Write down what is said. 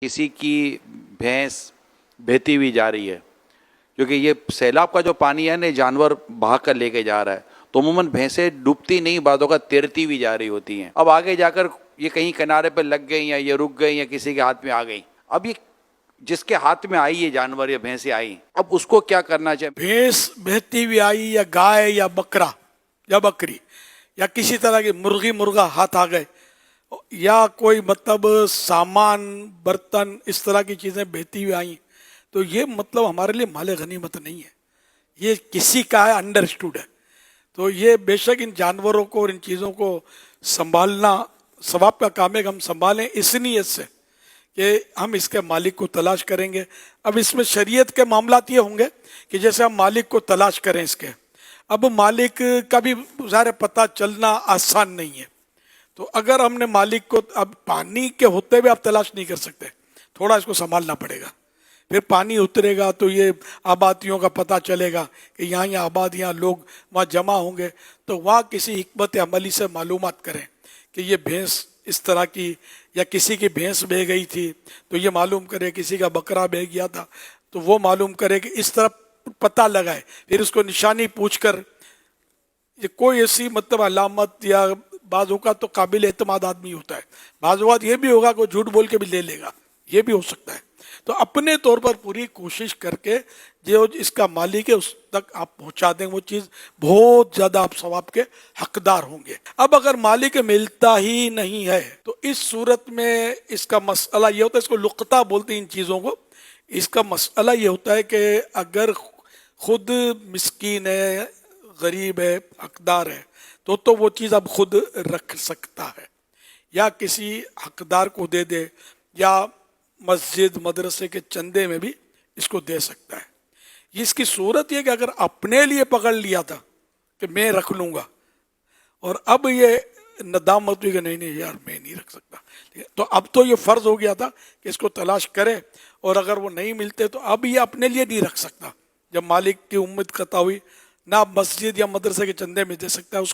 کسی کی بھینس بہتی ہوئی جا رہی ہے، کیونکہ یہ سیلاب کا جو پانی ہے نا جانور بہا کر لے کے جا رہا ہے، تو عموماً بھینسیں ڈوبتی نہیں، بعضوں کا تیرتی ہوئی جا رہی ہوتی ہیں۔ اب آگے جا کر یہ کہیں کنارے پہ لگ گئی یا یہ رک گئی یا کسی کے ہاتھ میں آ گئی، اب یہ جس کے ہاتھ میں آئی یہ جانور یا بھینسیں آئی، اب اس کو کیا کرنا چاہیے؟ بھینس بہتی ہوئی آئی یا گائے یا بکرا یا بکری یا کسی طرح کی مرغی مرغا ہاتھ آ گئے یا کوئی مطلب سامان برتن اس طرح کی چیزیں بہتی ہوئی آئیں، تو یہ مطلب ہمارے لیے مال غنیمت نہیں ہے، یہ کسی کا ہے، انڈرسٹوڈ ہے۔ تو یہ بے شک ان جانوروں کو اور ان چیزوں کو سنبھالنا ثواب کا کام ہے کہ ہم سنبھالیں اس نیت سے کہ ہم اس کے مالک کو تلاش کریں گے۔ اب اس میں شریعت کے معاملات یہ ہوں گے کہ جیسے ہم مالک کو تلاش کریں اس کے، اب مالک کا بھی ظاہر پتہ چلنا آسان نہیں ہے، تو اگر ہم نے مالک کو، اب پانی کے ہوتے ہوئے آپ تلاش نہیں کر سکتے، تھوڑا اس کو سنبھالنا پڑے گا، پھر پانی اترے گا تو یہ آبادیوں کا پتہ چلے گا کہ یہاں آبادیاں لوگ وہاں جمع ہوں گے، تو وہاں کسی حکمت عملی سے معلومات کریں کہ یہ بھینس اس طرح کی، یا کسی کی بھینس بہہ گئی تھی تو یہ معلوم کرے، کسی کا بکرا بہہ گیا تھا تو وہ معلوم کرے، کہ اس طرح پتہ لگائے، پھر اس کو نشانی پوچھ کر یہ کوئی ایسی مطلب علامت، یا بعض اوقات تو قابل اعتماد آدمی ہوتا ہے، بعض اوقات یہ بھی ہوگا کہ وہ جھوٹ بول کے بھی لے لے گا، یہ بھی ہو سکتا ہے۔ تو اپنے طور پر پوری کوشش کر کے جو اس کا مالک ہے اس تک آپ پہنچا دیں وہ چیز، بہت زیادہ آپ ثواب کے حقدار ہوں گے۔ اب اگر مالک ملتا ہی نہیں ہے تو اس صورت میں اس کا مسئلہ یہ ہوتا ہے، اس کو لقطہ بولتے ہیں ان چیزوں کو، اس کا مسئلہ یہ ہوتا ہے کہ اگر خود مسکین ہے، غریب ہے، حقدار ہے، تو وہ چیز اب خود رکھ سکتا ہے، یا کسی حقدار کو دے دے، یا مسجد مدرسے کے چندے میں بھی اس کو دے سکتا ہے۔ اس کی صورت یہ کہ اگر اپنے لیے پکڑ لیا تھا کہ میں رکھ لوں گا، اور اب یہ ندامت ہوئی کہ نہیں نہیں یار میں نہیں رکھ سکتا، تو اب تو یہ فرض ہو گیا تھا کہ اس کو تلاش کرے، اور اگر وہ نہیں ملتے تو اب یہ اپنے لیے نہیں رکھ سکتا۔ جب مالک کی امید قطع ہوئی، نہ مسجد یا مدرسے کے چندے میں دے سکتا ہے، اس